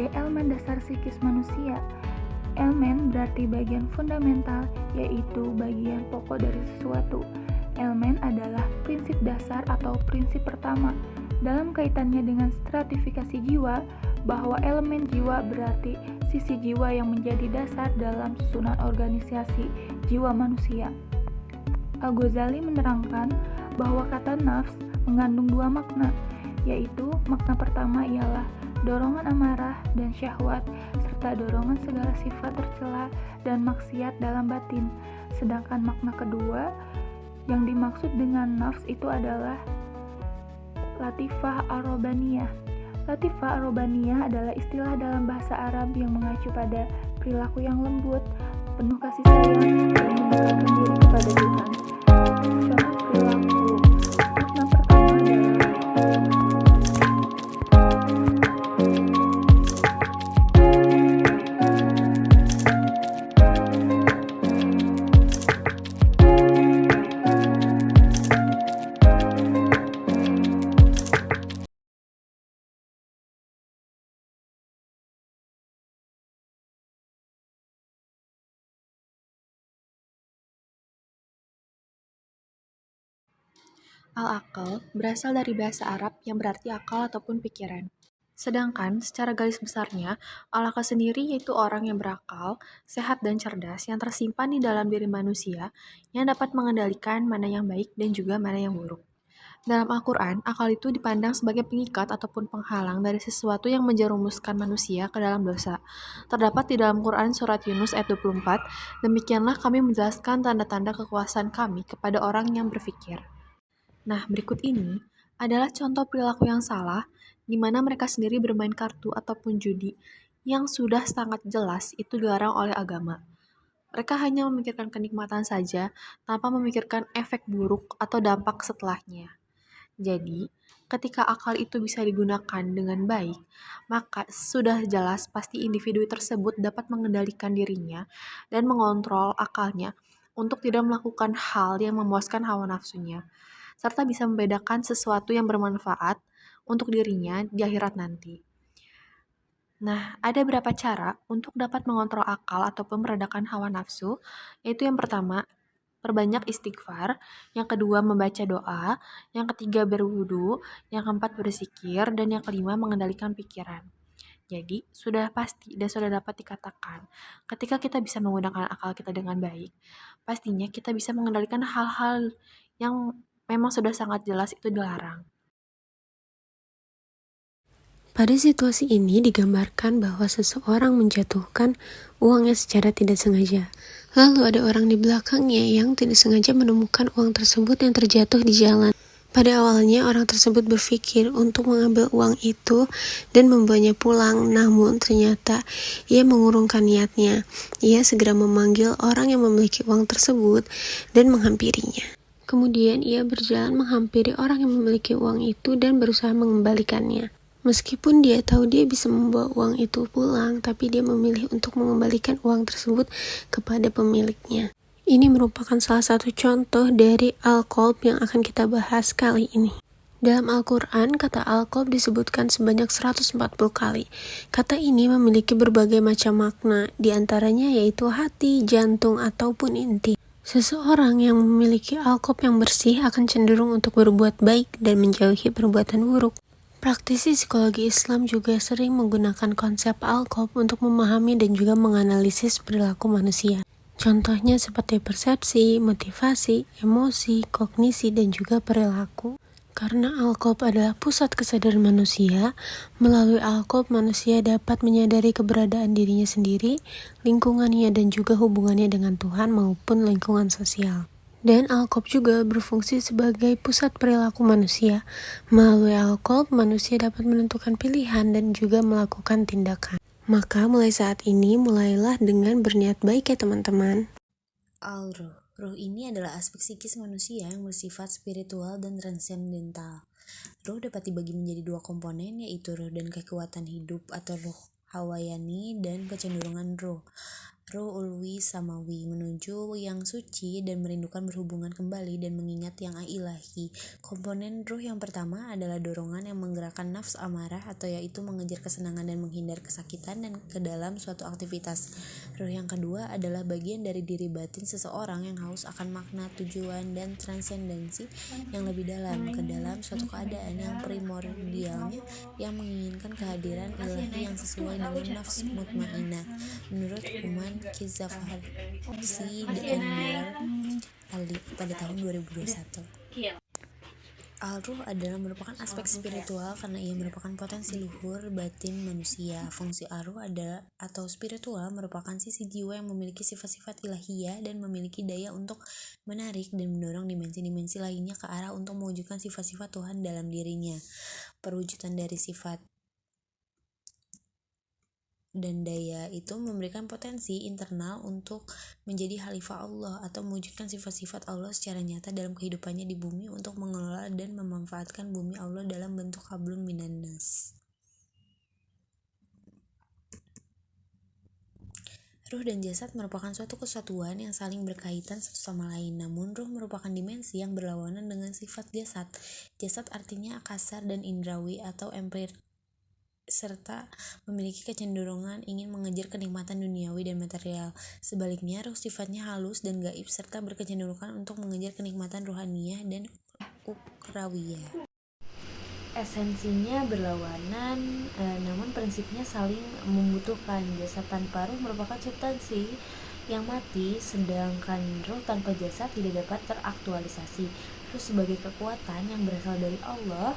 sebagai elemen dasar psikis manusia. Elemen berarti bagian fundamental, yaitu bagian pokok dari sesuatu. Elemen adalah prinsip dasar atau prinsip pertama dalam kaitannya dengan stratifikasi jiwa, bahwa elemen jiwa berarti sisi jiwa yang menjadi dasar dalam susunan organisasi jiwa manusia. Al-Ghazali menerangkan bahwa kata nafs mengandung dua makna, yaitu makna pertama ialah dorongan amarah dan syahwat, serta dorongan segala sifat tercela dan maksiat dalam batin. Sedangkan makna kedua yang dimaksud dengan nafs itu adalah latifah ar-robaniyah. Latifah ar-robaniyah adalah istilah dalam bahasa Arab yang mengacu pada perilaku yang lembut, penuh kasih sayang, dan mendekatkan diri kepada Tuhan. Contoh perilaku makna pertama adalah Al-aql berasal dari bahasa Arab yang berarti akal ataupun pikiran. Sedangkan secara garis besarnya, al-aql sendiri yaitu orang yang berakal, sehat dan cerdas yang tersimpan di dalam diri manusia yang dapat mengendalikan mana yang baik dan juga mana yang buruk. Dalam Al-Quran, akal itu dipandang sebagai pengikat ataupun penghalang dari sesuatu yang menjerumuskan manusia ke dalam dosa. Terdapat di dalam Quran Surat Yunus ayat 24, demikianlah kami menjelaskan tanda-tanda kekuasaan kami kepada orang yang berfikir. Nah, berikut ini adalah contoh perilaku yang salah, di mana mereka sendiri bermain kartu ataupun judi yang sudah sangat jelas itu dilarang oleh agama. Mereka hanya memikirkan kenikmatan saja, tanpa memikirkan efek buruk atau dampak setelahnya. Jadi, ketika akal itu bisa digunakan dengan baik, maka sudah jelas pasti individu tersebut dapat mengendalikan dirinya dan mengontrol akalnya untuk tidak melakukan hal yang memuaskan hawa nafsunya, serta bisa membedakan sesuatu yang bermanfaat untuk dirinya di akhirat nanti. Nah, ada beberapa cara untuk dapat mengontrol akal ataupun meredakan hawa nafsu, yaitu yang pertama, perbanyak istighfar, yang kedua membaca doa, yang ketiga berwudu, yang keempat berzikir, dan yang kelima mengendalikan pikiran. Jadi, sudah pasti dan sudah dapat dikatakan, ketika kita bisa menggunakan akal kita dengan baik, pastinya kita bisa mengendalikan hal-hal yang memang sudah sangat jelas itu dilarang. Pada situasi ini digambarkan bahwa seseorang menjatuhkan uangnya secara tidak sengaja. Lalu ada orang di belakangnya yang tidak sengaja menemukan uang tersebut yang terjatuh di jalan. Pada awalnya orang tersebut berpikir untuk mengambil uang itu dan membawanya pulang, namun ternyata ia mengurungkan niatnya. Ia segera memanggil orang yang memiliki uang tersebut dan menghampirinya. Kemudian ia berjalan menghampiri orang yang memiliki uang itu dan berusaha mengembalikannya. Meskipun dia tahu dia bisa membawa uang itu pulang, tapi dia memilih untuk mengembalikan uang tersebut kepada pemiliknya. Ini merupakan salah satu contoh dari al-qalb yang akan kita bahas kali ini. Dalam Al-Quran, kata al-qalb disebutkan sebanyak 140 kali. Kata ini memiliki berbagai macam makna, di antaranya yaitu hati, jantung, ataupun inti. Seseorang yang memiliki al-qalb yang bersih akan cenderung untuk berbuat baik dan menjauhi perbuatan buruk. Praktisi psikologi Islam juga sering menggunakan konsep al-qalb untuk memahami dan juga menganalisis perilaku manusia. Contohnya seperti persepsi, motivasi, emosi, kognisi, dan juga perilaku. Karena al-qalb adalah pusat kesadaran manusia, melalui al-qalb manusia dapat menyadari keberadaan dirinya sendiri, lingkungannya, dan juga hubungannya dengan Tuhan maupun lingkungan sosial. Dan al-qalb juga berfungsi sebagai pusat perilaku manusia. Melalui al-qalb, manusia dapat menentukan pilihan dan juga melakukan tindakan. Maka mulai saat ini, mulailah dengan berniat baik ya teman-teman. Al-Ruh. Ruh ini adalah aspek psikis manusia yang bersifat spiritual dan transendental. Ruh dapat dibagi menjadi dua komponen, yaitu ruh dan kekuatan hidup atau ruh hawayani dan kecenderungan ruh. Ruh ulwi samawi, menuju yang suci dan merindukan berhubungan kembali dan mengingat yang ilahi. Komponen ruh yang pertama adalah dorongan yang menggerakkan nafs amarah atau yaitu mengejar kesenangan dan menghindar kesakitan dan ke dalam suatu aktivitas. Ruh yang kedua adalah bagian dari diri batin seseorang yang haus akan makna, tujuan, dan transendensi yang lebih dalam ke dalam suatu keadaan yang primordialnya yang menginginkan kehadiran ilahi yang sesuai dengan nafs mutmainah. Menurut Uman Kizafarsi The Angular Alif pada tahun 2021. Al-Ruh adalah merupakan aspek spiritual karena ia merupakan potensi luhur batin manusia. Fungsi Al-Ruh adalah atau spiritual merupakan sisi jiwa yang memiliki sifat-sifat ilahiyah dan memiliki daya untuk menarik dan mendorong dimensi-dimensi lainnya ke arah untuk mewujudkan sifat-sifat Tuhan dalam dirinya. Perwujudan dari sifat dan daya itu memberikan potensi internal untuk menjadi khalifah Allah atau mewujudkan sifat-sifat Allah secara nyata dalam kehidupannya di bumi untuk mengelola dan memanfaatkan bumi Allah dalam bentuk hablum minan nas. Ruh dan jasad merupakan suatu kesatuan yang saling berkaitan satu sama lain, namun ruh merupakan dimensi yang berlawanan dengan sifat jasad. Jasad artinya kasar dan indrawi atau empirik, serta memiliki kecenderungan ingin mengejar kenikmatan duniawi dan material. Sebaliknya, ruh sifatnya halus dan gaib serta berkecenderungan untuk mengejar kenikmatan ruhaniyah dan ukrawiyah. Esensinya berlawanan, namun prinsipnya saling membutuhkan. Jasad tanpa ruh merupakan substansi yang mati, sedangkan ruh tanpa jasad tidak dapat teraktualisasi. Ruh sebagai kekuatan yang berasal dari Allah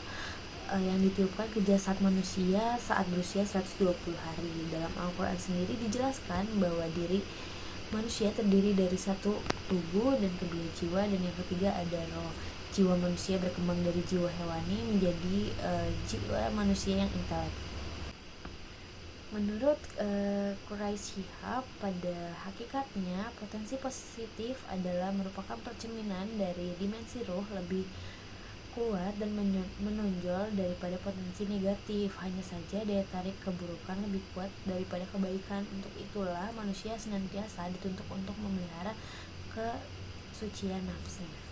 yang ditiupkan ke jasad manusia saat berusia 120 hari. Dalam Al-Quran sendiri dijelaskan bahwa diri manusia terdiri dari satu tubuh dan kedua jiwa, dan yang ketiga ada roh. Jiwa manusia berkembang dari jiwa hewani menjadi jiwa manusia yang intelek. Menurut Quraish Shihab, pada hakikatnya potensi positif adalah merupakan percerminan dari dimensi roh lebih kuat dan menonjol daripada potensi negatif. Hanya saja daya tarik keburukan lebih kuat daripada kebaikan. Untuk itulah manusia senantiasa dituntut untuk memelihara kesucian nafsnya.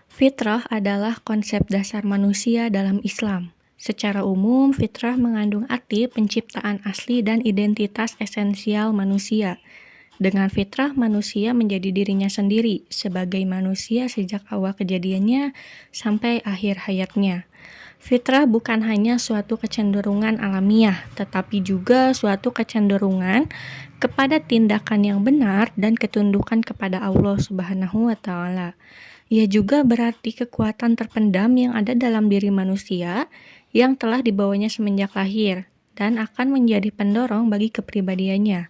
Fitrah adalah konsep dasar manusia dalam Islam. Secara umum, fitrah mengandung arti penciptaan asli dan identitas esensial manusia. Dengan fitrah, manusia menjadi dirinya sendiri sebagai manusia sejak awal kejadiannya sampai akhir hayatnya. Fitrah bukan hanya suatu kecenderungan alamiah, tetapi juga suatu kecenderungan kepada tindakan yang benar dan ketundukan kepada Allah Subhanahu wa Ta'ala. Ia juga berarti kekuatan terpendam yang ada dalam diri manusia yang telah dibawanya semenjak lahir dan akan menjadi pendorong bagi kepribadiannya.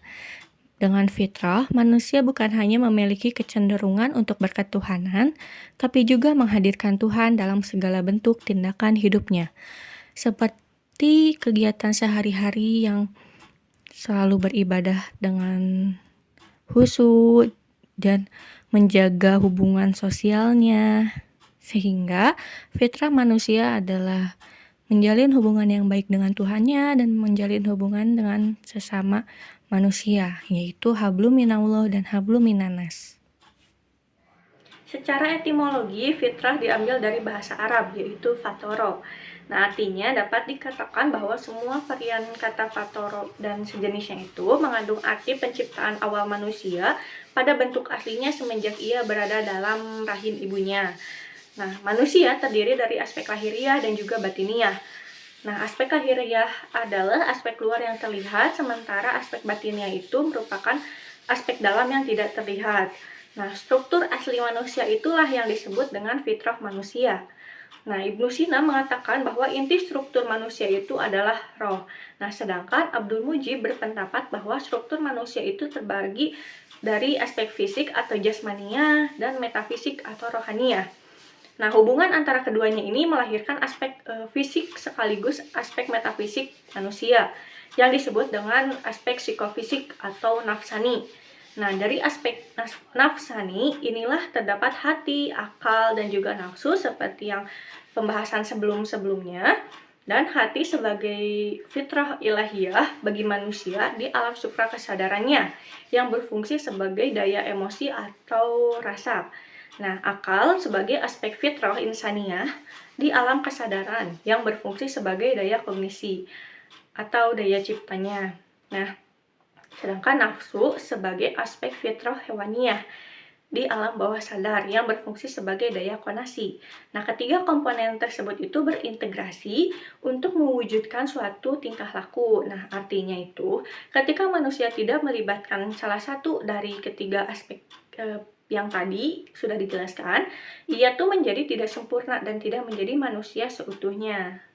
Dengan fitrah, manusia bukan hanya memiliki kecenderungan untuk berketuhanan, tapi juga menghadirkan Tuhan dalam segala bentuk tindakan hidupnya. Seperti kegiatan sehari-hari yang selalu beribadah dengan khusyuk dan menjaga hubungan sosialnya. Sehingga fitrah manusia adalah menjalin hubungan yang baik dengan Tuhannya dan menjalin hubungan dengan sesama manusia, yaitu hablum minallah dan hablum minanas. Secara etimologi, fitrah diambil dari bahasa Arab, yaitu fatoro. Nah, artinya dapat dikatakan bahwa semua varian kata fatoro dan sejenisnya itu mengandung arti penciptaan awal manusia pada bentuk aslinya semenjak ia berada dalam rahim ibunya. Nah, manusia terdiri dari aspek lahiriah dan juga batiniah. Nah, aspek lahiriah adalah aspek luar yang terlihat, sementara aspek batiniah itu merupakan aspek dalam yang tidak terlihat. Nah, struktur asli manusia itulah yang disebut dengan fitrah manusia. Nah, Ibnu Sina mengatakan bahwa inti struktur manusia itu adalah roh. Nah, sedangkan Abdul Mujib berpendapat bahwa struktur manusia itu terbagi dari aspek fisik atau jasmania dan metafisik atau rohaniah. Nah, hubungan antara keduanya ini melahirkan aspek fisik sekaligus aspek metafisik manusia yang disebut dengan aspek psikofisik atau nafsani. Nah, dari aspek nafsani inilah terdapat hati, akal, dan juga nafsu seperti yang pembahasan sebelum-sebelumnya. Dan hati sebagai fitrah ilahiyah bagi manusia di alam suprakesadarannya yang berfungsi sebagai daya emosi atau rasa. Nah, akal sebagai aspek fitrah insaniyah di alam kesadaran yang berfungsi sebagai daya kognisi atau daya ciptanya. Nah, sedangkan nafsu sebagai aspek fitrah hewaniyah di alam bawah sadar yang berfungsi sebagai daya konasi. Nah, ketiga komponen tersebut itu berintegrasi untuk mewujudkan suatu tingkah laku. Nah, artinya itu ketika manusia tidak melibatkan salah satu dari ketiga aspek yang tadi sudah dijelaskan, ia tuh menjadi tidak sempurna dan tidak menjadi manusia seutuhnya.